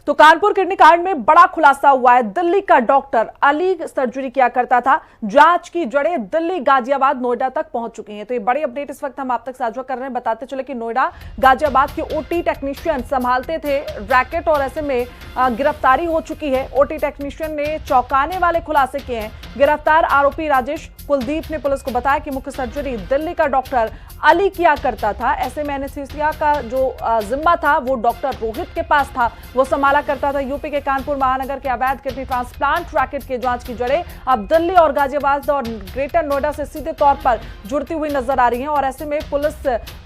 तो कानपुर किडनी कांड में बड़ा खुलासा हुआ है। दिल्ली का डॉक्टर अली सर्जरी किया करता था। जांच की जड़ें दिल्ली, गाजियाबाद, नोएडा तक पहुंच चुकी हैं। तो ये बड़ी अपडेट इस वक्त हम आप तक साझा कर रहे हैं। बताते चले कि नोएडा, गाजियाबाद के ओटी टेक्नीशियन संभालते थे रैकेट और ऐसे में गिरफ्तारी हो चुकी है। ओटी टेक्नीशियन ने चौंकाने वाले खुलासे किए हैं। गिरफ्तार आरोपी राजेश कुलदीप ने पुलिस को बताया कि मुख्य सर्जरी दिल्ली का डॉक्टर अली किया करता था। ऐसे में एनेस्थीसिया का जो जिम्मा था वो डॉक्टर रोहित के पास था, वो संभाला करता था। यूपी के कानपुर महानगर के अवैध किडनी ट्रांसप्लांट रैकेट के जांच की जड़ें अब दिल्ली और गाजियाबाद और ग्रेटर नोएडा से सीधे तौर पर जुड़ती हुई नजर आ रही हैं। और ऐसे में पुलिस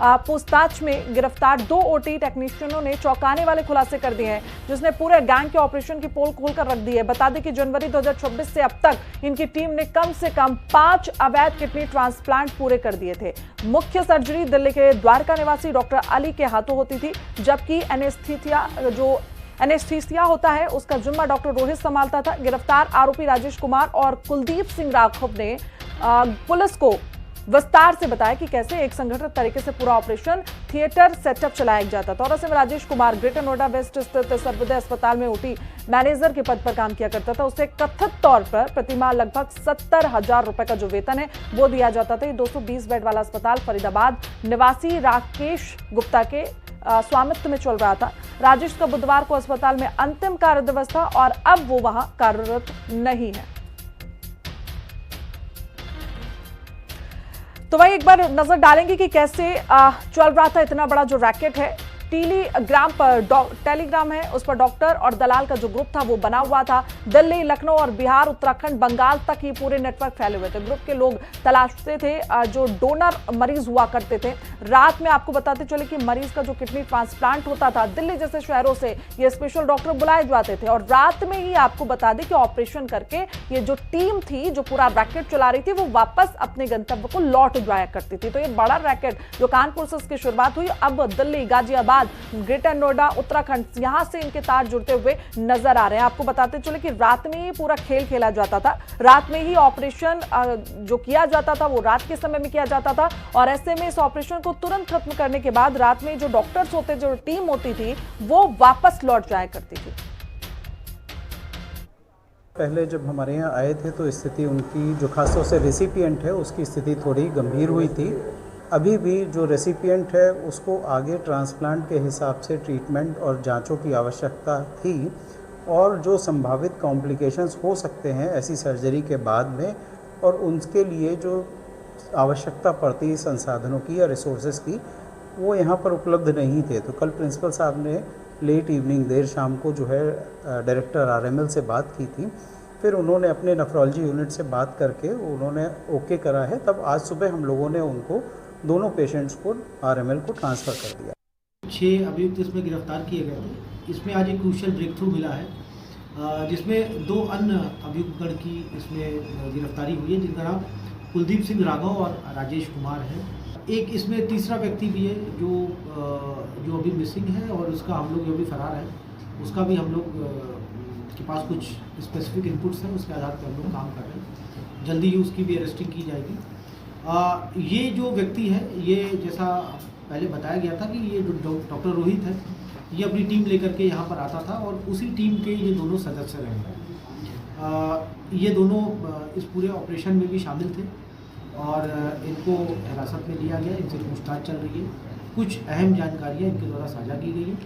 पूछताछ में गिरफ्तार 2 ओटी टेक्नीशियनों ने चौंकाने वाले खुलासे कर दिए हैं, जिसने पूरे गैंग के ऑपरेशन की पोल खोलकर रख दी है। बता दें कि जनवरी 2024 से अब तक इनकी टीम ने कम से कम 5 अवैध किडनी ट्रांसप्लांट पूरे कर दिए थे। मुख्य सर्जरी दिल्ली के द्वारका निवासी डॉक्टर अली के हाथों होती थी, जबकि एनेस्थीसिया होता है उसका जिम्मा डॉक्टर रोहित संभालता था। गिरफ्तार आरोपी राजेश कुमार और कुलदीप सिंह राघव ने पुलिस को विस्तार से बताया कि कैसे एक संगठित तरीके से पूरा ऑपरेशन थिएटर सेटअप चलाया जाता था। और ऐसे में राजेश कुमार ग्रेटर नोएडा वेस्ट स्थित सर्वोदय अस्पताल में ओटी मैनेजर के पद पर काम किया करता था। उसे कथित तौर पर प्रतिमाह लगभग 70,000 रुपए का जो वेतन है वो दिया जाता था। ये 220 बेड वाला अस्पताल फरीदाबाद निवासी राकेश गुप्ता के स्वामित्व में चल रहा था। राजेश का बुधवार को अस्पताल में अंतिम कार्य दिवस था और अब वो वहां कार्यरत नहीं है। तो वही एक बार नजर डालेंगे कि कैसे चल रहा था इतना बड़ा जो रैकेट है। टेलीग्राम है, उस पर डॉक्टर और दलाल का जो ग्रुप था वो बना हुआ था। दिल्ली, लखनऊ और बिहार, उत्तराखंड, बंगाल तक ही पूरे नेटवर्क फैले हुए थे। ग्रुप के लोग तलाशते थे जो डोनर मरीज हुआ करते थे। रात में आपको बताते चले कि मरीज का जो किडनी ट्रांसप्लांट होता था, दिल्ली जैसे शहरों से ये स्पेशल डॉक्टर बुलाए जाते थे और रात में ही आपको बता दें कि ऑपरेशन करके ये जो टीम थी जो पूरा रैकेट चला रही थी वो वापस अपने गंतव्य को लौट जाया करती थी। तो ये बड़ा रैकेट जो कानपुर से इसकी शुरुआत हुई, अब दिल्ली, गाजियाबाद, ग्रेटर नोएडा, उत्तराखंड, यहां से इनके तार जुड़ते हुए नजर आ रहे हैं। आपको बताते चले कि रात में ही पूरा खेल खेला जाता था। रात में ही ऑपरेशन जो किया जाता था वो रात के समय में किया जाता था। और ऐसे में इस ऑपरेशन को तुरंत खत्म करने के बाद रात में जो डॉक्टर्स होते, जो टीम होती थी, वो वापस लौट जाया करती थी। पहले जब हमारे यहाँ आए थे तो स्थिति उनकी, जो खासतौर से रेसिपिएंट है, उसकी स्थिति थोड़ी गंभीर हुई थी। अभी भी जो रेसिपिएंट है उसको आगे ट्रांसप्लांट के हिसाब से ट्रीटमेंट और जांचों की आवश्यकता थी और जो संभावित कॉम्प्लिकेशंस हो सकते हैं ऐसी सर्जरी के बाद में, और उनके लिए जो आवश्यकता पड़ती संसाधनों की या रिसोर्सेज की, वो यहाँ पर उपलब्ध नहीं थे। तो कल प्रिंसिपल साहब ने लेट इवनिंग, देर शाम को जो है डायरेक्टर आरएमएल से बात की थी। फिर उन्होंने अपने नेफ्रोलॉजी यूनिट से बात करके उन्होंने ओके करा है। तब आज सुबह हम लोगों ने उनको, दोनों पेशेंट्स को आरएमएल को ट्रांसफ़र कर दिया। 6 अभियुक्त इसमें गिरफ्तार किए गए थे। इसमें आज एक क्रूशियल ब्रेक थ्रू मिला है, जिसमें 2 अन्य अभियुक्तगण की इसमें गिरफ्तारी हुई है, जिनका नाम कुलदीप सिंह राघव और राजेश कुमार है। एक इसमें तीसरा व्यक्ति भी है जो अभी मिसिंग है और उसका हम लोग जो भी फरार है, उसका भी हम लोग के पास कुछ स्पेसिफिक इनपुट्स हैं, उसके आधार पर हम लोग काम कर रहे हैं। जल्दी ही उसकी भी अरेस्टिंग की जाएगी। ये जो व्यक्ति है, ये जैसा पहले बताया गया था कि ये जो डॉक्टर रोहित है, ये अपनी टीम लेकर के यहाँ पर आता था और उसी टीम के ये दोनों सदस्य रहे। ये दोनों इस पूरे ऑपरेशन में भी शामिल थे और इनको हिरासत में लिया गया। इनसे पूछताछ चल रही है। कुछ अहम जानकारियाँ इनके द्वारा साझा की गई है,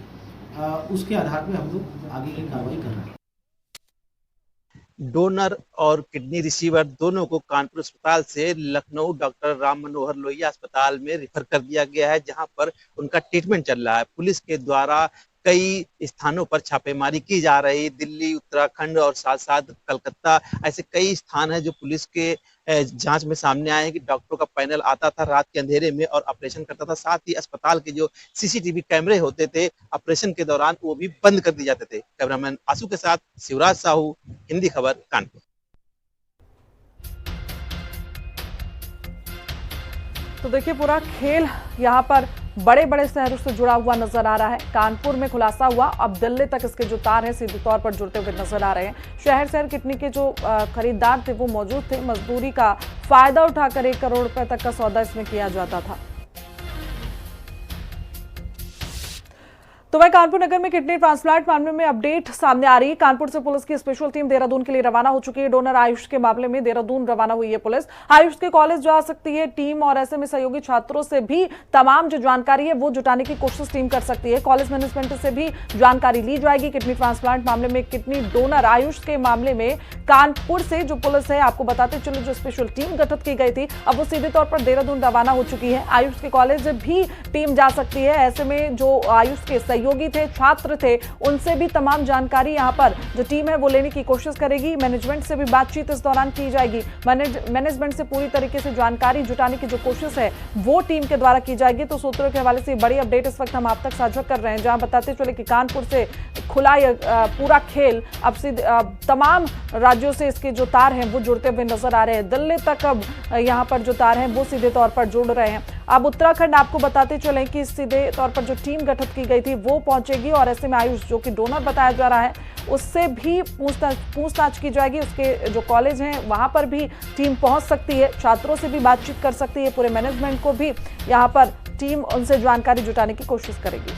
उसके आधार पर हम लोग आगे की कार्रवाई कर रहे हैं। डोनर और किडनी रिसीवर दोनों को कानपुर अस्पताल से लखनऊ डॉक्टर राम मनोहर लोहिया अस्पताल में रेफर कर दिया गया है, जहां पर उनका ट्रीटमेंट चल रहा है। पुलिस के द्वारा कई स्थानों पर छापेमारी की जा रही। दिल्ली, उत्तराखंड और साथ साथ कलकत्ता, ऐसे कई स्थान हैं जो पुलिस के जांच में सामने आए हैं कि डॉक्टरों का पैनल आता था रात के अंधेरे में और ऑपरेशन करता था। साथ ही अस्पताल के जो सीसीटीवी कैमरे होते थे ऑपरेशन के दौरान, वो भी बंद कर दिए जाते थे। कैमरामैन आशु के साथ शिवराज साहू, हिंदी खबर, कानपुर। तो देखिए पूरा खेल यहाँ पर बड़े बड़े शहरों से जुड़ा हुआ नजर आ रहा है। कानपुर में खुलासा हुआ, अब दिल्ली तक इसके जो तार हैं सीधे तौर पर जुड़ते हुए नजर आ रहे हैं। शहर शहर किडनी के जो खरीदार थे वो मौजूद थे। मजदूरी का फायदा उठाकर 1 करोड़ रुपए तक का सौदा इसमें किया जाता था। तो वह कानपुर नगर में किडनी ट्रांसप्लांट मामले में अपडेट सामने आ रही है। कानपुर से पुलिस की स्पेशल टीम देहरादून के लिए रवाना हो चुकी है। डोनर आयुष के मामले में देहरादून रवाना हुई है पुलिस। आयुष के कॉलेज जा सकती है टीम और ऐसे में सहयोगी छात्रों से भी तमाम जो जानकारी है वो जुटाने की कोशिश टीम कर सकती है। कॉलेज मैनेजमेंट से भी जानकारी ली जाएगी। किडनी ट्रांसप्लांट मामले में किडनी डोनर आयुष के मामले में कानपुर से जो पुलिस है, आपको बताते चलो, जो स्पेशल टीम गठित की गई थी, अब वो सीधे तौर पर देहरादून रवाना हो चुकी है। आयुष के कॉलेज भी टीम जा सकती है। ऐसे में जो आयुष के सहयोगी थे, छात्र थे, उनसे भी तमाम जानकारी यहां पर जो टीम है वो लेने की कोशिश करेगी। मैनेजमेंट से भी बातचीत इस दौरान की जाएगी। मैनेजमेंट से पूरी तरीके से जानकारी जुटाने की जो कोशिश है वो टीम के द्वारा की जाएगी। तो सूत्रों के हवाले से बड़ी अपडेट इस वक्त हम आप तक साझा कर रहे हैं, जहां बताते चले कि कानपुर से खुला पूरा खेल अब तमाम राज्यों से इसके जो तार हैं वो जुड़ते हुए नजर आ रहे हैं। दिल्ली तक अब यहां पर जो तार हैं वो सीधे तौर पर जुड़ रहे हैं। अब उत्तराखंड आपको बताते चलें कि सीधे तौर पर जो टीम गठित की गई थी वो पहुंचेगी और ऐसे में आयुष जो कि डोनर बताया जा रहा है उससे भी पूछताछ की जाएगी। उसके जो कॉलेज हैं वहां पर भी टीम पहुंच सकती है, छात्रों से भी बातचीत कर सकती है। पूरे मैनेजमेंट को भी यहां पर टीम उनसे जानकारी जुटाने की कोशिश करेगी।